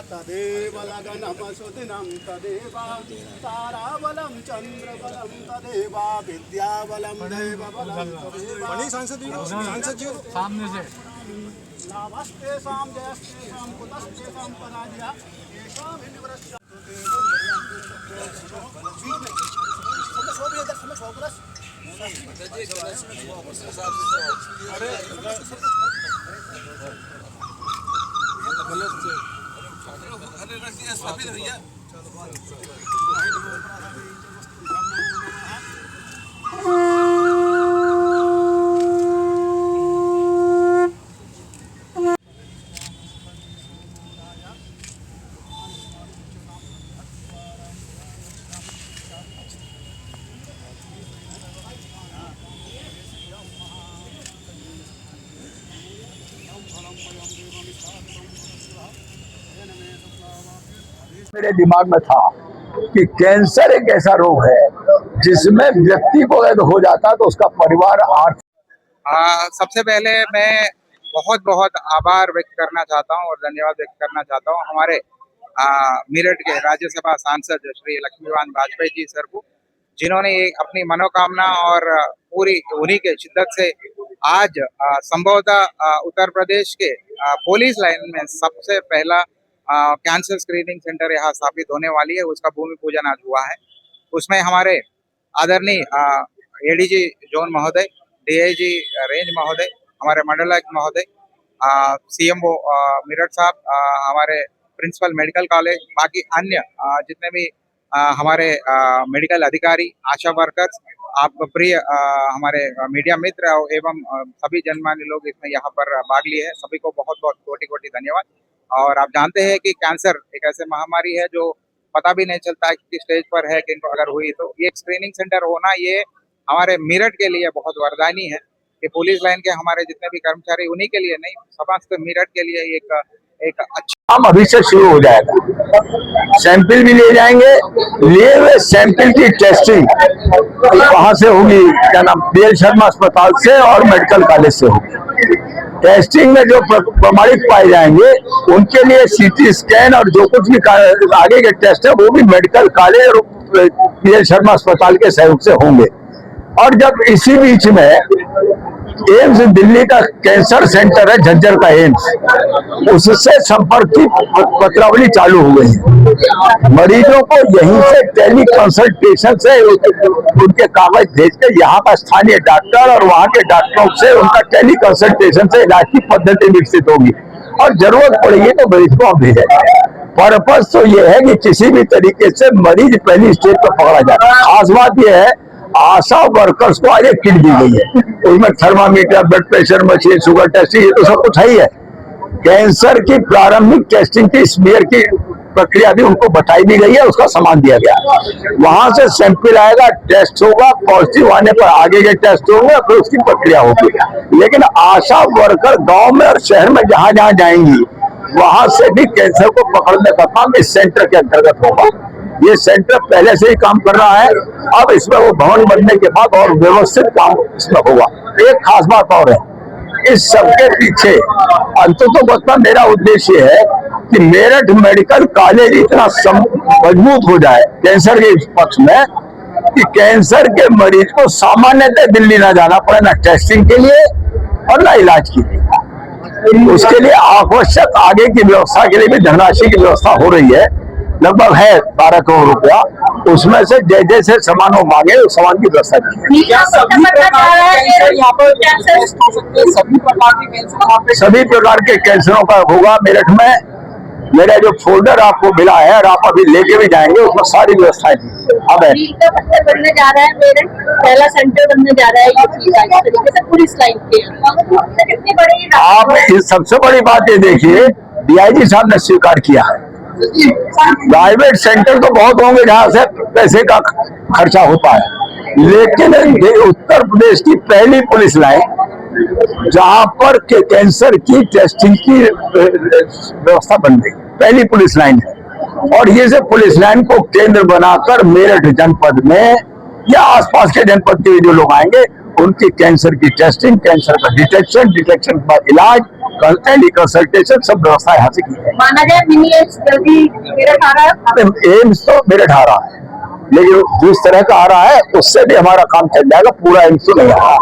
तदेव लगनम सुदिनं तदेव ताराबलं चंद्रबलं तदेव विद्याबलं देवबलं सामने से लाभस्तेषां जयस्तेषां कुतस्तेषां पराजयः येषां विनिवृत्तं मेरे दिमाग में था कि कैंसर एक ऐसा रोग है जिसमें व्यक्ति को अगर हो जाता है तो उसका परिवार सबसे पहले मैं बहुत बहुत आभार व्यक्त करना चाहता हूं और धन्यवाद व्यक्त करना चाहता हूं हमारे मेरठ के राज्यसभा सांसद श्री लक्ष्मीकांत वाजपेयी जी सर को, जिन्होंने अपनी मनोकामना और पूरी उन्हीं के शिद्दत से आज संभवतः उत्तर प्रदेश के पुलिस लाइन में सबसे पहला कैंसर स्क्रीनिंग सेंटर यहाँ स्थापित होने वाली है। उसका भूमि पूजन आज हुआ है। उसमें हमारे आदरणीय एडीजी जोन महोदय, डीआईजी रेंज महोदय, हमारे मंडलायुक्त महोदय, सीएमओ मेरठ साहब, हमारे प्रिंसिपल मेडिकल कॉलेज, बाकी अन्य जितने भी हमारे मेडिकल अधिकारी, आशा वर्कर्स, आप प्रिय हमारे मीडिया मित्र एवं सभी जनमान्य लोग इसमें यहाँ पर भाग लिए हैं। सभी को बहुत बहुत कोटि कोटि धन्यवाद। और आप जानते हैं कि कैंसर एक ऐसे महामारी है जो पता भी नहीं चलता है कि स्टेज पर है, किनको अगर हुई तो ये एक स्क्रीनिंग सेंटर होना ये हमारे मेरठ के लिए बहुत वरदानी है कि पुलिस लाइन के हमारे जितने भी कर्मचारी उन्हीं के लिए नहीं, समस्त मेरठ के लिए एक अच्छा काम अभी से शुरू हो जाएगा। सैंपल भी ले जाएंगे, लिए हुए सैंपल की टेस्टिंग वहां से होगी, क्या नाम, बीएल शर्मा अस्पताल से और मेडिकल कॉलेज से होगी। टेस्टिंग में जो प्रमाणित पाए जाएंगे उनके लिए सीटी स्कैन और जो कुछ भी आगे के टेस्ट है वो भी मेडिकल कॉलेज और बीएल शर्मा अस्पताल के सहयोग से होंगे। और जब इसी बीच में एम्स दिल्ली का कैंसर सेंटर है, झज्जर का एम्स, उससे संपर्क की पत्रावली चालू हो गई है। मरीजों को यहीं से टेली कंसल्टेशन से उनके कागज भेज के यहाँ का स्थानीय डॉक्टर और वहाँ के डॉक्टरों से उनका टेली कंसल्टेशन से इलाज की पद्धति विकसित होगी और जरूरत पड़ेगी तो मरीज को हम भेजेंगे। पर्पज तो ये है कि किसी भी तरीके से मरीज पहली स्टेज पर पकड़ा जाए। खास बात यह है, आशा वर्कर्स को आज एक किट दी गई है, उसमें thermometer, blood pressure machine, sugar testing, ये तो सब कुछ है ही है। कैंसर की प्रारंभिक टेस्टिंग की स्मीयर की प्रक्रिया भी उनको बताई भी गई है, उसका सामान दिया गया। वहां से सैंपल आएगा, टेस्ट होगा, पॉजिटिव आने पर आगे के टेस्ट होंगे, फिर उसकी प्रक्रिया होगी। लेकिन आशा वर्कर गांव में और शहर में जहां जहां जाएंगी वहां से भी कैंसर को पकड़ने का काम इस सेंटर के अंतर्गत होगा। ये सेंटर पहले से ही काम कर रहा है, अब इसमें वो भवन बनने के बाद और व्यवस्थित काम इसमें होगा। एक खास बात और है, इस सबके पीछे अंततः मेरा उद्देश्य है कि मेरठ मेडिकल कॉलेज इतना मजबूत हो जाए कैंसर के पक्ष में कि कैंसर के मरीज को सामान्यतः दिल्ली ना जाना पड़े, ना टेस्टिंग के लिए और ना इलाज के लिए। उसके लिए आवश्यक आगे की व्यवस्था के लिए भी धनराशि की व्यवस्था हो रही है, लगभग है 12 करोड़ रुपया। उसमें से जैसे सामान वो मांगे उस सामान की व्यवस्था की। सभी प्रकार के कैंसरों का होगा मेरठ में। मेरा जो फोल्डर आपको मिला है और आप अभी लेके भी जाएंगे, उसमें सारी व्यवस्थाएं अब है। बनने जा रहा है मेरठ, पहला सेंटर बनने जा रहा है ये तरीके से पुलिस लाइन के। कितनी बड़ी आप सबसे बड़ी बात ये देखिए, डीआईजी साहब ने स्वीकार किया है। प्राइवेट सेंटर तो बहुत होंगे जहां से पैसे का खर्चा होता है, लेकिन उत्तर प्रदेश की पहली पुलिस लाइन जहां पर कैंसर की टेस्टिंग की व्यवस्था बन गई, पहली पुलिस लाइन है। और ये से पुलिस लाइन को केंद्र बनाकर मेरठ जनपद में या आसपास के जनपद के जो लोग आएंगे उनकी कैंसर की टेस्टिंग, कैंसर का डिटेक्शन के बाद इलाज, टेली कंसल्टेशन, सब व्यवस्था यहाँ से की है। माना जाए मिनी एम्स जल्दी मेरठ आ रहा है। एम्स तो मेरठ आ रहा है, लेकिन जिस तरह का आ रहा है उससे भी हमारा काम चल जाएगा। पूरा एम्स तो नहीं आ रहा,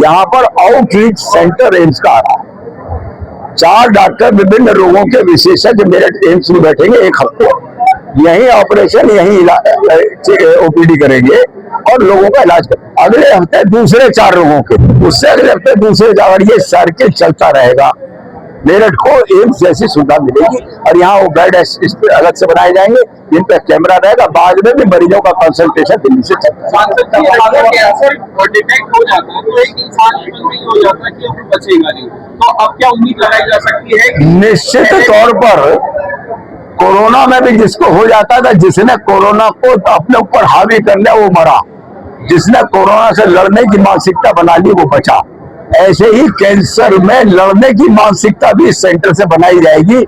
यहाँ पर आउटरीच सेंटर एम्स का आ रहा है। 4 डॉक्टर विभिन्न रोगों के विशेषज्ञ मेरठ एम्स में बैठेंगे एक हफ्ते, यही ऑपरेशन, यही ओपीडी करेंगे और लोगों का इलाज करेंगे। अगले हफ्ते दूसरे 4 रोगों के, उससे अगले हफ्ते दूसरे, और ये सर्किल चलता रहेगा। मेरठ को एम्स जैसी सुविधा मिलेगी और यहाँ वो बेड अलग से बनाए जाएंगे जिन पर कैमरा रहेगा। बाद में भी मरीजों का कंसल्टेशन दिल्ली से चलता है। अगर कैंसर डिटेक्ट हो जाता है तो एक इंसान जीवन में हो जाता है कि अब बचेगा नहीं, तो अब क्या उम्मीद लगाई जा सकती है कि निश्चित तौर पर कोरोना में भी जिसको हो जाता था, जिसने कोरोना को अपने ऊपर हावी कर लिया वो मरा, जिसने कोरोना से लड़ने की मानसिकता बना ली वो बचा। ऐसे ही कैंसर में लड़ने की मानसिकता भी इस सेंटर से बनाई जाएगी।